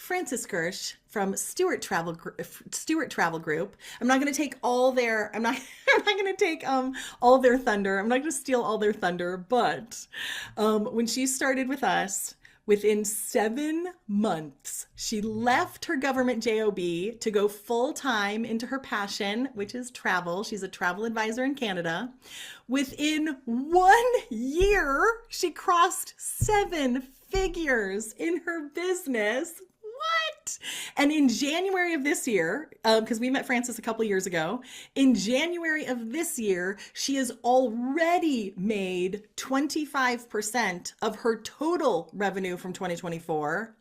Francis Gersh from Stewart Travel Group. I'm not going to take all their I'm not I'm not going to take all their thunder. I'm not going to steal all their thunder, but when she started with us, within 7 months, she left her government job to go full time into her passion, which is travel. She's a travel advisor in Canada. Within 1 year, she crossed 7 figures in her business. What? And in January of this year, because we met Frances a couple years ago, in January of this year, she has already made 25% of her total revenue from 2024.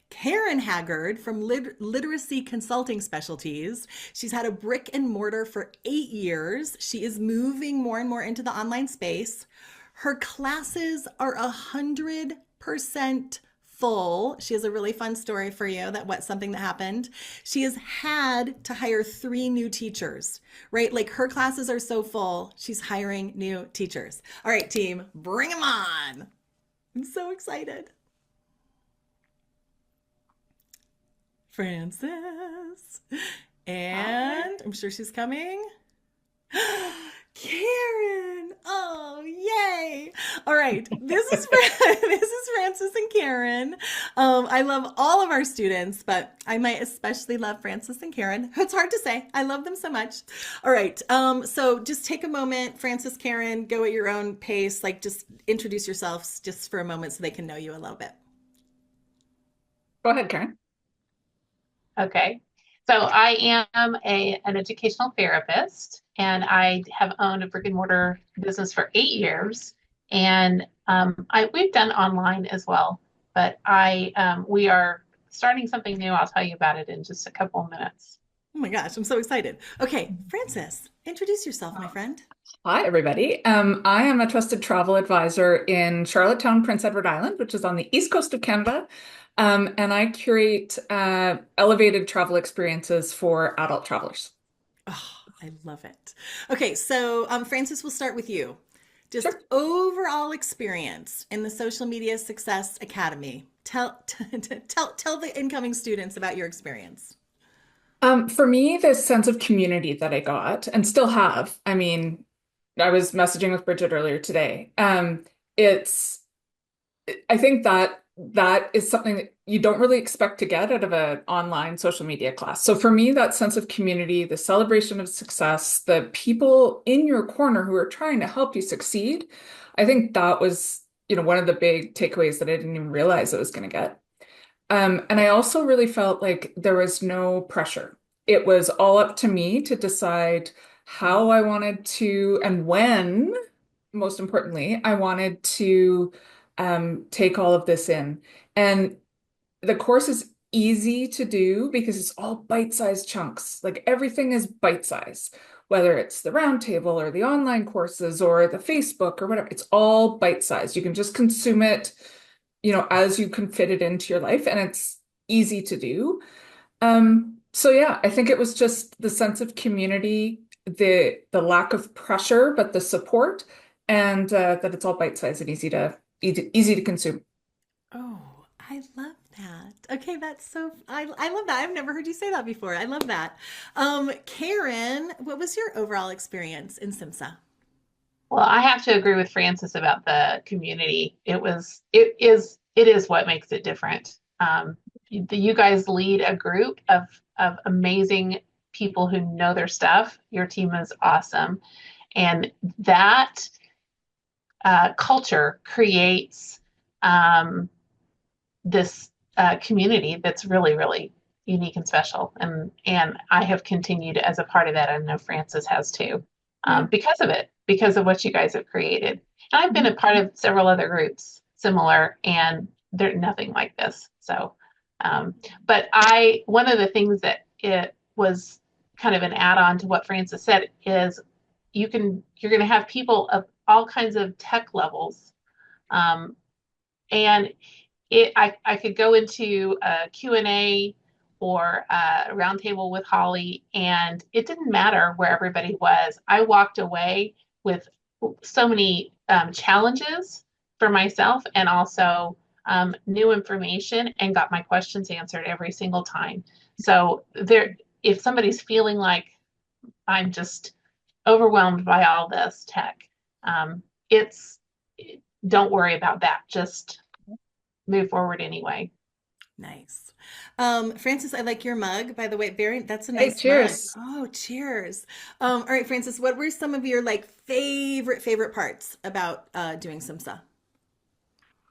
Karen Haggard from Literacy Consulting Specialties. She's had a brick and mortar for 8 years. She is moving more and more into the online space. Her classes are 100% full. She has a really fun story for you something that happened. She has had to hire 3 new teachers, right? Like her classes are so full, she's hiring new teachers. All right, team, bring them on. I'm so excited. Frances. And I'm sure she's coming. Karen! Oh, yay! All right, this is Frances and Karen. I love all of our students, but I might especially love Frances and Karen. It's hard to say. I love them so much. All right, so just take a moment, Frances, Karen, go at your own pace. Like, just introduce yourselves just for a moment so they can know you a little bit. Go ahead, Karen. Okay. So I am an educational therapist, and I have owned a brick and mortar business for 8 years. And we've done online as well, but we are starting something new. I'll tell you about it in just a couple of minutes. Oh my gosh, I'm so excited. Okay, Frances, introduce yourself, my friend. Hi, everybody. I am a trusted travel advisor in Charlottetown, Prince Edward Island, which is on the east coast of Canada. And I curate elevated travel experiences for adult travelers. Oh, I love it. Okay, so Frances, we'll start with you. Just Sure. overall experience in the Social Media Success Academy. Tell the incoming students about your experience. For me, this sense of community that I got and still have, I mean, I was messaging with Bridget earlier today. It's I think that is something that you don't really expect to get out of an online social media class. So for me, that sense of community, the celebration of success, the people in your corner who are trying to help you succeed, I think that was, one of the big takeaways that I didn't even realize I was going to get. And I also really felt like there was no pressure. It was all up to me to decide how I wanted to and when, most importantly, I wanted to take all of this in. And the course is easy to do because it's all bite-sized chunks. Like everything is bite-sized, whether it's the roundtable or the online courses or the Facebook or whatever, it's all bite-sized. You can just consume it, as you can fit it into your life, and it's easy to do. So yeah, I think it was just the sense of community, the lack of pressure, but the support, and that it's all bite-sized and easy to consume. Oh, I love that. Okay, I love that. I've never heard you say that before. I love that. Karen, what was your overall experience in SIMSA? Well, I have to agree with Frances about the community. It is what makes it different. You guys lead a group of amazing people who know their stuff. Your team is awesome, and that culture creates this community that's really, really unique and special. And I have continued as a part of that. I know Frances has too, Yeah. because of it, because of what you guys have created. And I've been a part of several other groups similar, and they're nothing like this. So, but one of the things that it was kind of an add-on to what Frances said is you're going to have people of all kinds of tech levels. And I could go into a Q&A or a roundtable with Holly, and it didn't matter where everybody was. I walked away with so many challenges for myself, and also new information and got my questions answered every single time. So there, if somebody's feeling like I'm just overwhelmed by all this tech, it's don't worry about that. Just move forward anyway. Nice. Francis, I like your mug, by the way. Very, that's a Hey, nice mug. cheers. Oh, cheers. All right, Francis, what were some of your like favorite parts about doing Simsa?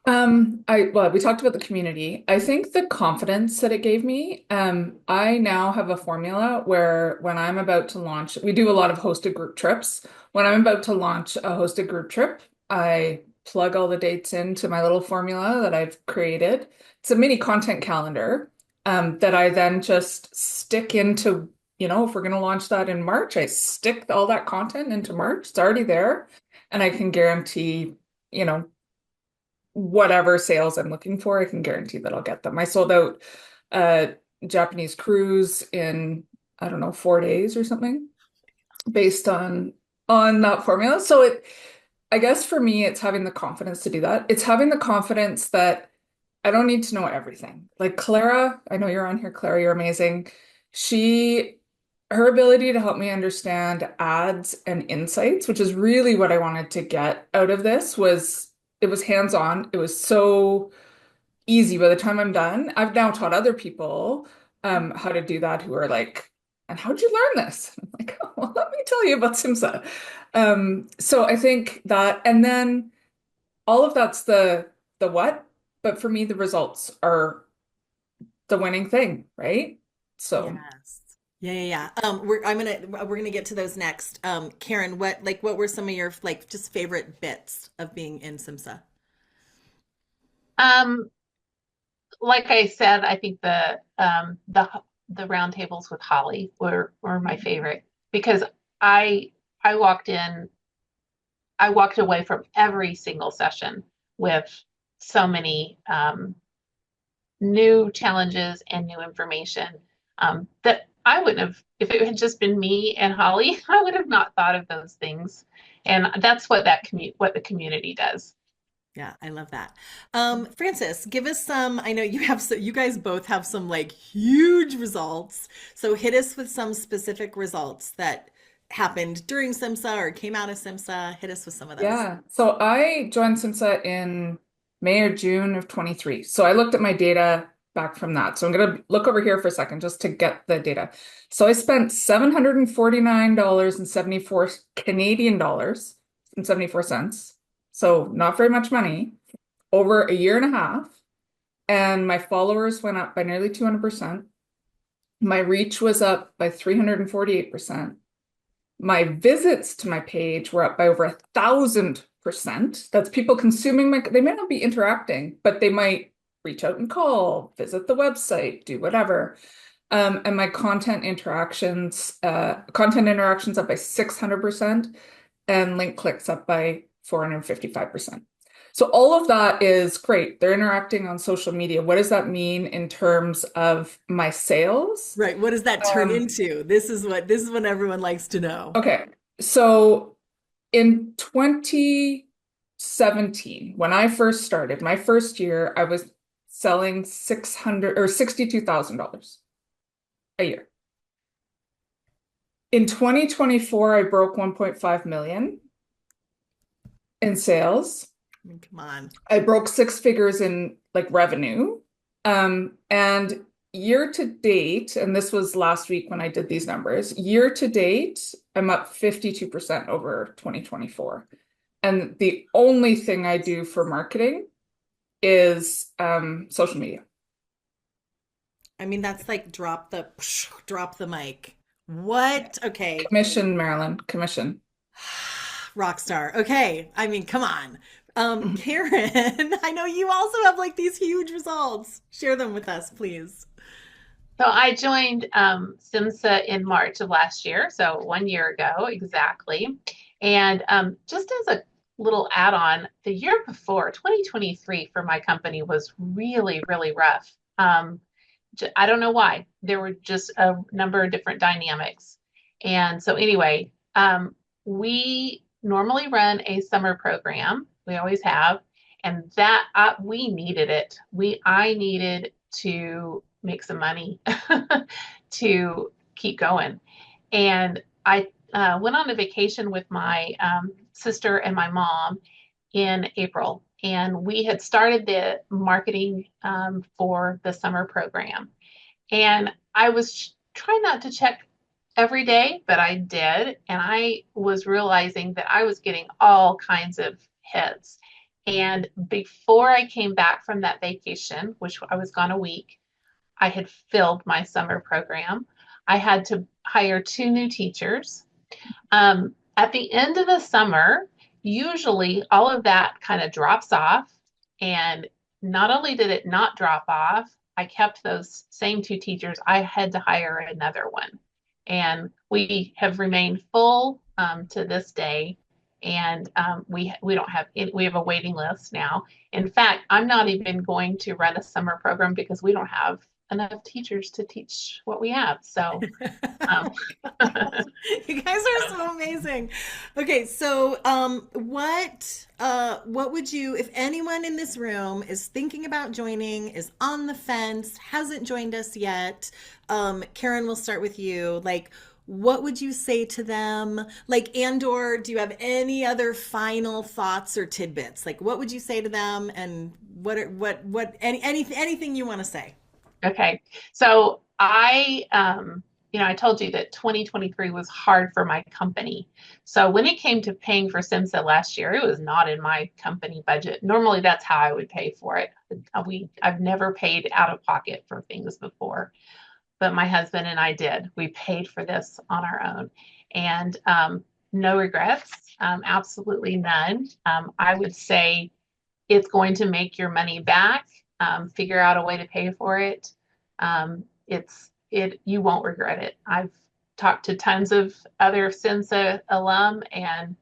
We talked about the community. I think the confidence that it gave me, I now have a formula where when I'm about to launch, we do a lot of hosted group trips. When I'm about to launch a hosted group trip, I plug all the dates into my little formula that I've created. It's a mini content calendar, that I then just stick into, if we're going to launch that in March, I stick all that content into March. It's already there, and I can guarantee, you know, whatever sales I'm looking for, I can guarantee that I'll get them. I sold out a Japanese cruise in, I don't know, 4 days or something based on that formula. So I guess for me, it's having the confidence to do that. It's having the confidence that I don't need to know everything. Like Clara, I know you're on here, Clara, you're amazing. She, her ability to help me understand ads and insights, which is really what I wanted to get out of this, was it was hands-on. It was so easy by the time I'm done. I've now taught other people how to do that who are like, and how'd you learn this? I'm like, oh, well, let me tell you about Simsa. So I think that, and then all of that's the what, but for me, the results are the winning thing, right? So Yes. Yeah. We're gonna get to those next. Karen, what were some of your like just favorite bits of being in Simsa? Um, like I said, I think the round tables with Holly were my favorite because I I walked in, I walked away from every single session with so many new challenges and new information that I wouldn't have, if it had just been me and Holly, I would have not thought of those things. And that's what the community does. Yeah, I love that. Francis, give us some. I know you guys both have some like huge results. So hit us with some specific results that happened during Simsa or came out of Simsa. Hit us with some of those. yeah, so I joined Simsa in May or June of 23. So I looked at my data back from that. So I'm going to look over here for a second just to get the data. So I spent $749.74 Canadian dollars and 74 cents. So not very much money over a year and a half. And my followers went up by nearly 200%. My reach was up by 348%. My visits to my page were up by over 1,000%. That's people consuming they may not be interacting, but they might reach out and call, visit the website, do whatever. And my content interactions up by 600% and link clicks up by 455%. So all of that is great. They're interacting on social media. What does that mean in terms of my sales? Right. What does that turn into? This is what everyone likes to know. Okay. So in 2017, when I first started, my first year, I was selling 600 or $62,000 a year. In 2024, I broke 1.5 million in sales. I mean, come on. I broke six figures in like revenue. And year to date, and this was last week when I did these numbers, year to date, I'm up 52% over 2024. And the only thing I do for marketing is social media. I mean, that's like drop the mic. What? Okay. Commission, Marilyn, commission. Rock star. Okay. I mean, come on. Karen, I know you also have like these huge results. Share them with us, please. So I joined SIMSA in March of last year, so 1 year ago exactly. And just as a little add-on, the year before, 2023 for my company was really, really rough. I don't know why. There were just a number of different dynamics. And so anyway, we normally run a summer program. We always have. And that we needed it. I needed to make some money to keep going. And I went on a vacation with my sister and my mom in April, and we had started the marketing for the summer program. And I was trying not to check every day, but I did. And I was realizing that I was getting all kinds of hits. And before I came back from that vacation, which I was gone a week, I had filled my summer program. I had to hire two new teachers. At the end of the summer, usually all of that kind of drops off. And not only did it not drop off, I kept those same two teachers. I had to hire another one. And we have remained full to this day. And we don't have we have a waiting list now. In fact, I'm not even going to run a summer program because we don't have enough teachers to teach what we have. So um, You guys are so amazing. Okay, so what would you, if anyone in this room is thinking about joining, is on the fence, hasn't joined us yet, Karen, we'll start with you. Like, what would you say to them? Like, and/or do you have any other final thoughts or tidbits? Like, what would you say to them, and anything you want to say? Okay. So I told you that 2023 was hard for my company. So when it came to paying for SimSA last year, it was not in my company budget. Normally, that's how I would pay for it. I've never paid out of pocket for things before, but my husband and I did. We paid for this on our own, and no regrets, absolutely none. I would say it's going to make your money back. Figure out a way to pay for it. You won't regret it. I've talked to tons of other SIMSA alum, and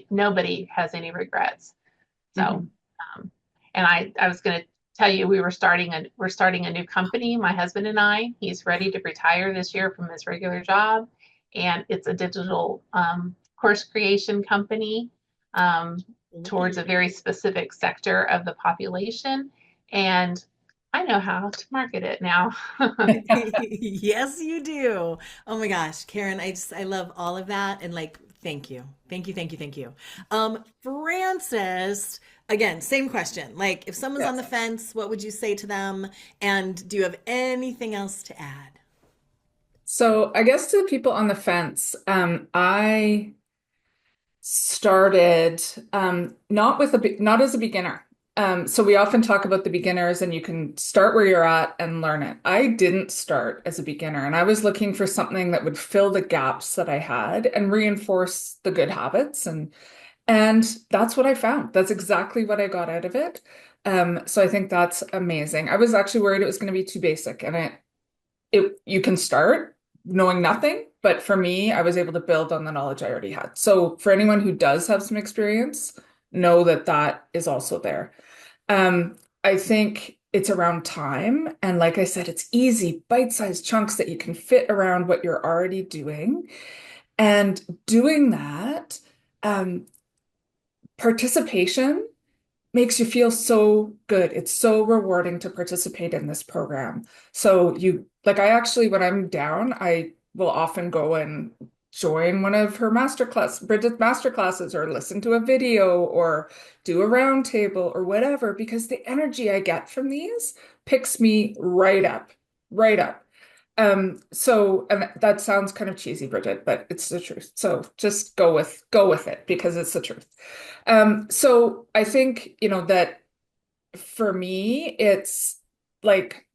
nobody has any regrets. So, Mhm. and I was going to tell you we're starting a new company. My husband and I. He's ready to retire this year from his regular job, and it's a digital course creation company. Um, Towards a very specific sector of the population. And I know how to market it now. Yes, you do. Oh my gosh, Karen, I love all of that, and like thank you. Thank you, thank you, thank you. Francis, again, same question. Like if someone's on the Yes. fence, what would you say to them? And do you have anything else to add? So I guess to the people on the fence, I started not as a beginner. So we often talk about the beginners and you can start where you're at and learn it. I didn't start as a beginner and I was looking for something that would fill the gaps that I had and reinforce the good habits and that's what I found. That's exactly what I got out of it. So I think that's amazing. I was actually worried it was going to be too basic and you can start knowing nothing, but for me, I was able to build on the knowledge I already had. So for anyone who does have some experience, know that that is also there. I think it's around time. And like I said, it's easy, bite-sized chunks that you can fit around what you're already doing. And doing that, um, participation makes you feel so good. It's so rewarding to participate in this program. So I actually, when I'm down, I will often go and join one of Bridget's master classes, or listen to a video, or do a round table, or whatever, because the energy I get from these picks me right up, right up. And that sounds kind of cheesy, Bridget, but it's the truth. So just go with it because it's the truth. So I think, that for me, it's like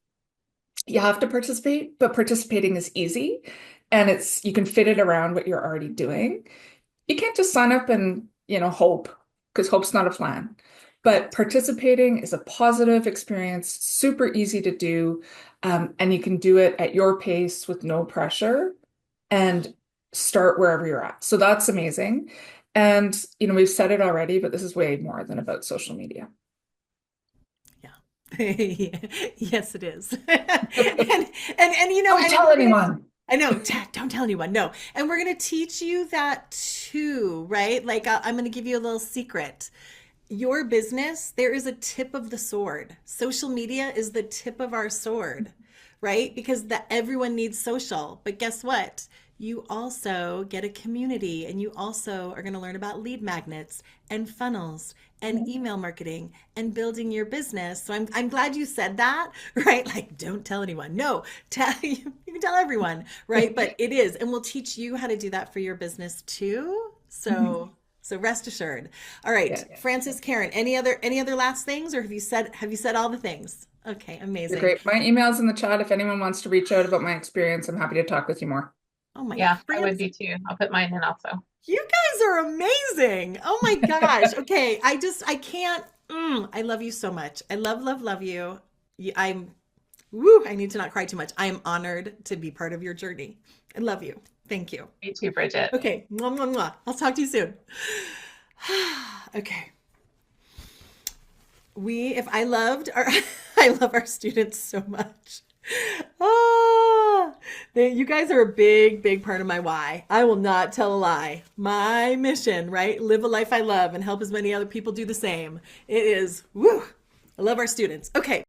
you have to participate, but participating is easy and you can fit it around what you're already doing. You can't just sign up and, hope, because hope's not a plan. But participating is a positive experience, super easy to do, and you can do it at your pace with no pressure and start wherever you're at. So that's amazing. And, we've said it already, but this is way more than about social media. Yeah. Yes, it is. And Don't and tell we're gonna anyone. I know, don't tell anyone. No. And we're going to teach you that too, right? Like I'm going to give you a little secret. your business, there is a tip of the sword. Social media is the tip of our sword, right? Because everyone needs social. But guess what? You also get a community, and you also are going to learn about lead magnets and funnels and email marketing and building your business. So I'm glad you said that, right? Like, don't tell anyone. No, you can tell everyone, right? But it is, and we'll teach you how to do that for your business too. So rest assured. All right, Yeah. Francis, Karen, any other last things, or have you said all the things? Okay, You're amazing. great. My email's in the chat. If anyone wants to reach out about my experience, I'm happy to talk with you more. Oh my, Yeah, I would France, be too. I'll put mine in also. you guys are amazing. Oh my gosh. Okay, I can't. I love you so much. I love you. I'm. Woo, I need to not cry too much. I am honored to be part of your journey. I love you. Thank you. Me too, Bridget. Okay. Mwah, mwah, mwah. I'll talk to you soon. Okay. If I loved our, I love our students so much. You guys are a big part of my why. I will not tell a lie. My mission, right? Live a life I love and help as many other people do the same. It is, woo, I love our students. Okay.